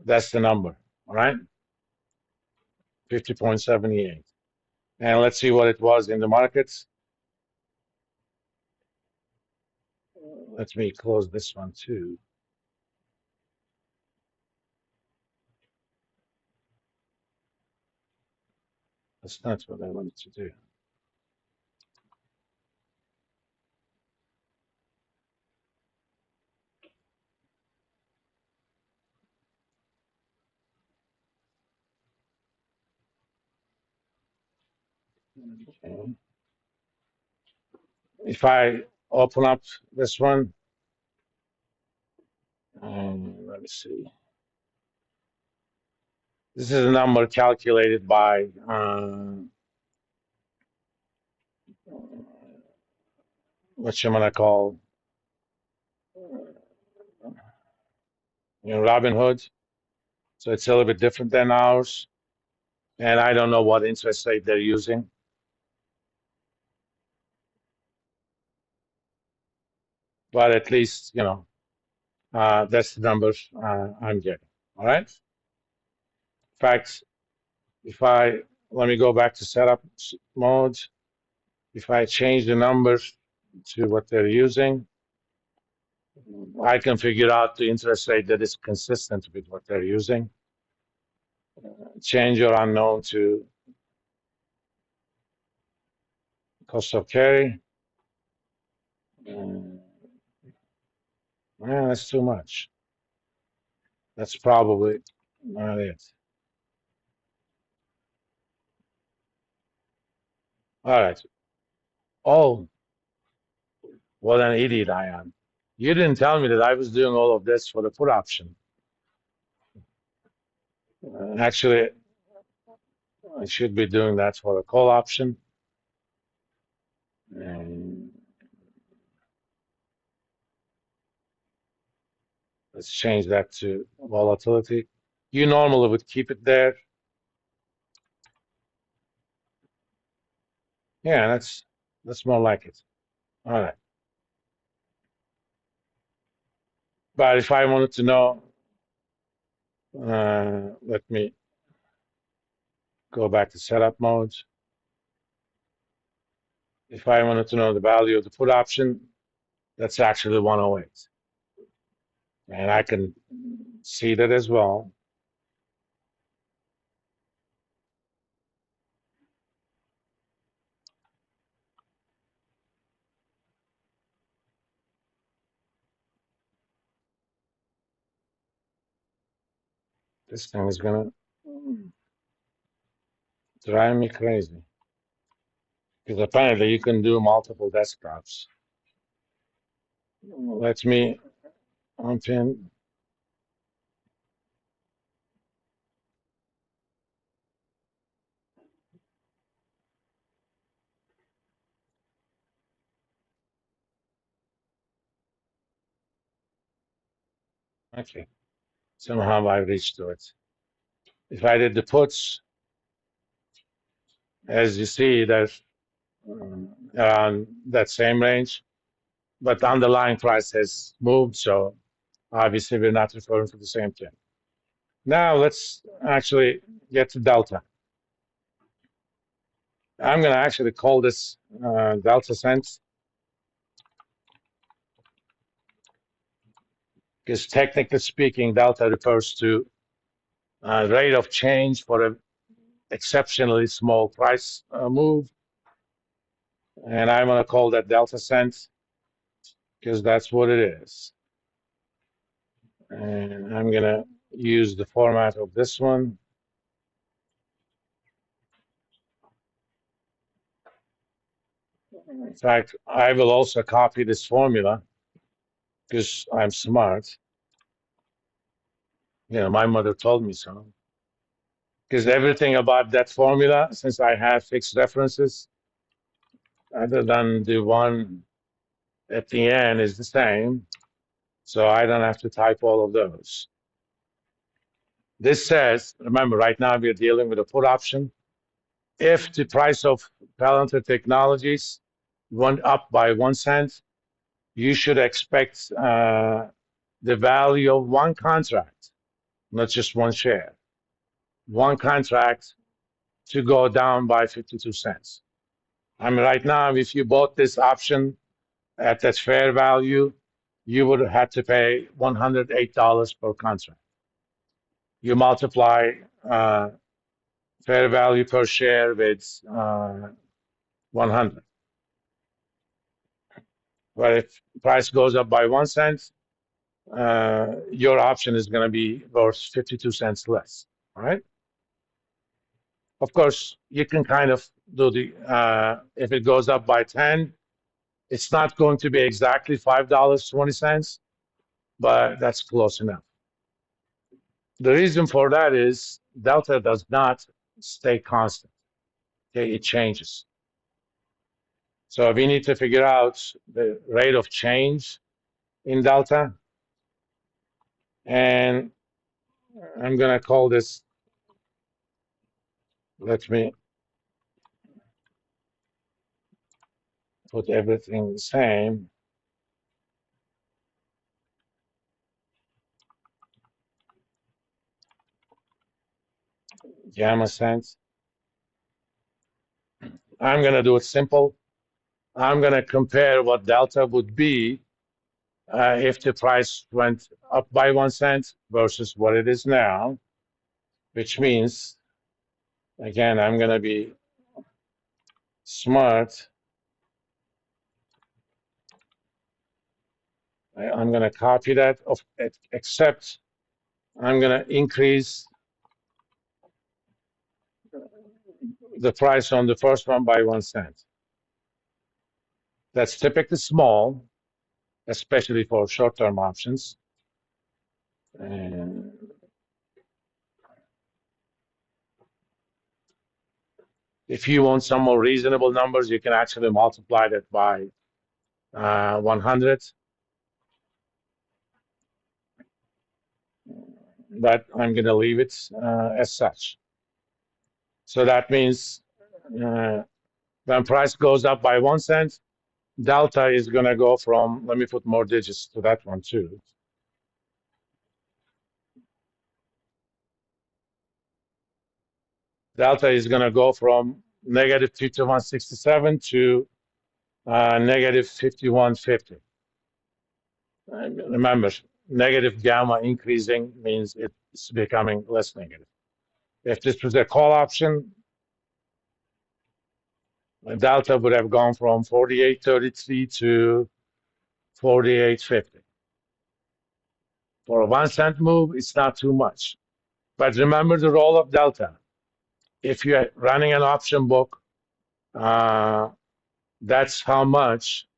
That's the number, all right? 50.78. And let's see what it was in the markets. Let me close this one too. That's not what I wanted to do. Okay. If I open up this one, let me see. This is a number calculated by what you gonna call, Robinhood. So it's a little bit different than ours, and I don't know what interest rate they're using, but at least that's the numbers I'm getting. All right. In fact, if I let me go back to setup mode. If I change the numbers to what they're using, I can figure out the interest rate that is consistent with what they're using. Change your unknown to cost of carry. That's too much. That's probably not it. All right. Oh, what an idiot I am. You didn't tell me that I was doing all of this for the put option. Actually, I should be doing that for a call option. And let's change that to volatility. You normally would keep it there. Yeah, that's more like it. All right. But if I wanted to know, let me go back to setup mode. If I wanted to know the value of the put option, that's actually 108. And I can see that as well. This thing is gonna drive me crazy. Because apparently you can do multiple desktops. Let me unpin. Okay. Somehow I reached to it. If I did the puts, as you see, there's around that same range, but the underlying price has moved, so obviously we're not referring to the same thing. Now let's actually get to delta. I'm going to actually call this delta cents because technically speaking, delta refers to rate of change for an exceptionally small price move. And I'm going to call that delta cents because that's what it is. And I'm going to use the format of this one. In fact, I will also copy this formula because I'm smart. My mother told me so. Because everything about that formula, since I have fixed references, other than the one at the end, is the same. So I don't have to type all of those. This says, remember, right now we're dealing with a put option. If the price of Palantir Technologies went up by 1 cent, you should expect the value of one contract not just one share. One contract to go down by 52 cents. I mean, right now, if you bought this option at that fair value, you would have had to pay $108 per contract. You multiply fair value per share with 100. But if price goes up by 1 cent, your option is going to be worth 52 cents less, right? Of course, you can kind of do the, if it goes up by 10, it's not going to be exactly $5.20, but that's close enough. The reason for that is delta does not stay constant. Okay, it changes. So we need to figure out the rate of change in delta. And I'm going to call this, let me put everything the same. Gamma cents. I'm going to do it simple. I'm going to compare what delta would be if the price went up by 1 cent versus what it is now, which means, again, I'm going to be smart. I'm going to copy that, except I'm going to increase the price on the first one by 1 cent. That's typically small, especially for short-term options. And if you want some more reasonable numbers, you can actually multiply that by 100. But I'm going to leave it as such. So that means when price goes up by 1 cent, delta is going to go from, let me put more digits to that one too. Delta is going to go from negative 51.67 to negative 51.50. Remember, negative gamma increasing means it's becoming less negative. If this was a call option, delta would have gone from 48.33 to 48.50. For a 1 cent move, it's not too much. But remember the role of delta. If you're running an option book, that's how much,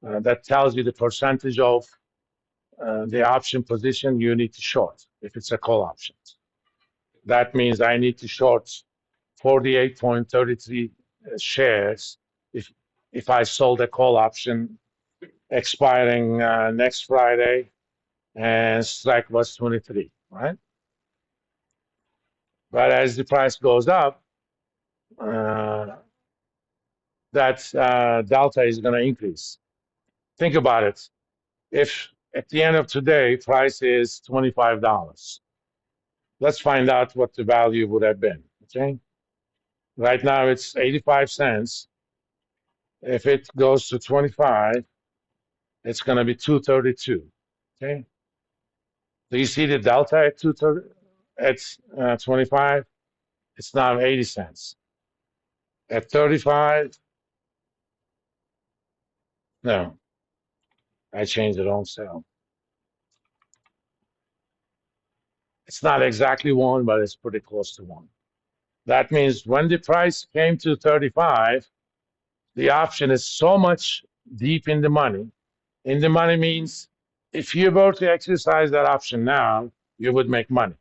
that tells you the percentage of the option position you need to short if it's a call option. That means I need to short 48.33 shares if I sold a call option expiring next Friday and strike was 23, right? But as the price goes up, that delta is going to increase. Think about it. If at the end of today, price is $25, let's find out what the value would have been, okay? Right now it's 85 cents. If it goes to 25, it's going to be 232, okay? Do you see the delta at 230? At 25, it's now 80 cents. At 35, no, I changed the wrong cell. It's not exactly one, but it's pretty close to one. That means when the price came to 35, the option is so much deep in the money. In the money means if you were to exercise that option now, you would make money.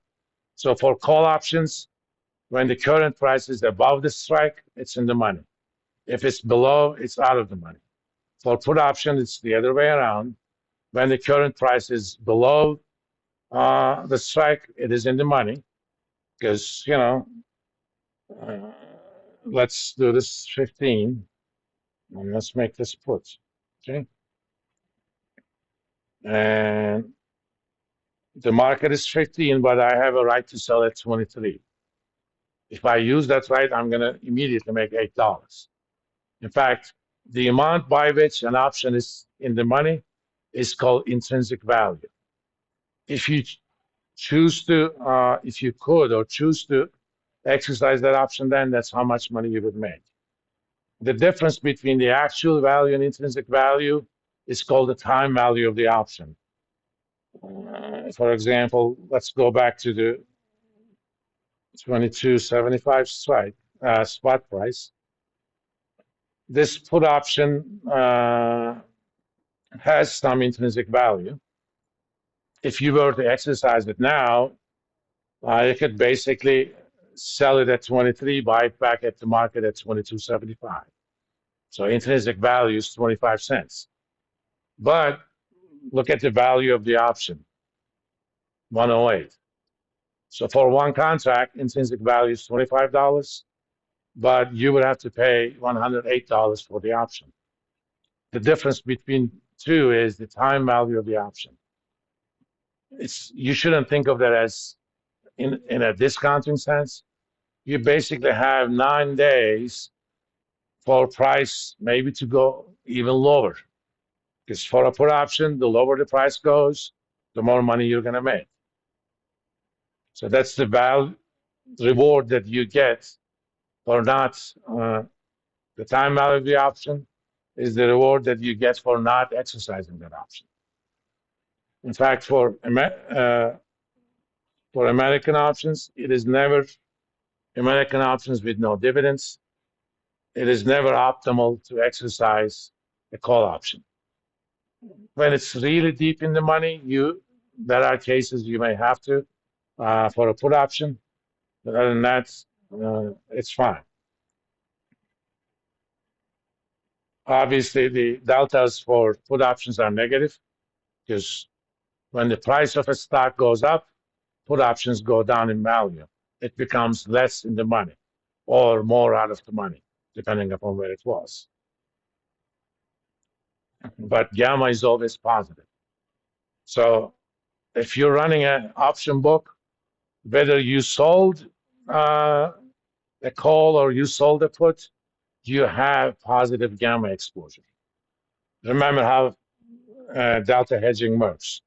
So for call options, when the current price is above the strike, it's in the money. If it's below, it's out of the money. For put option, it's the other way around. When the current price is below the strike, it is in the money because, you know, let's do this 15 and let's make this put, okay? And The market is 15, but I have a right to sell at 23. If I use that right, I'm going to immediately make $8. In fact, the amount by which an option is in the money is called intrinsic value. If you choose to, if you could or choose to exercise that option, then that's how much money you would make. The difference between the actual value and intrinsic value is called the time value of the option. For example, let's go back to the 22.75 spot price. This put option has some intrinsic value. If you were to exercise it now, you could basically sell it at 23, buy it back at the market at 22.75. So intrinsic value is 25 cents. But look at the value of the option, 108. So for one contract, intrinsic value is $25, but you would have to pay $108 for the option. The difference between two is the time value of the option. You shouldn't think of that as in a discounting sense. You basically have 9 days for price maybe to go even lower. Because for a put option, the lower the price goes, the more money you're going to make. So that's the reward that you get for not, the time value of the option is the reward that you get for not exercising that option. In fact, for American options, it is never American options with no dividends. It is never optimal to exercise a call option. When it's really deep in the money, there are cases you may have to for a put option. But other than that, it's fine. Obviously, the deltas for put options are negative because when the price of a stock goes up, put options go down in value. It becomes less in the money or more out of the money, depending upon where it was. But gamma is always positive. So if you're running an option book, whether you sold a call or you sold a put, you have positive gamma exposure. Remember how delta hedging works.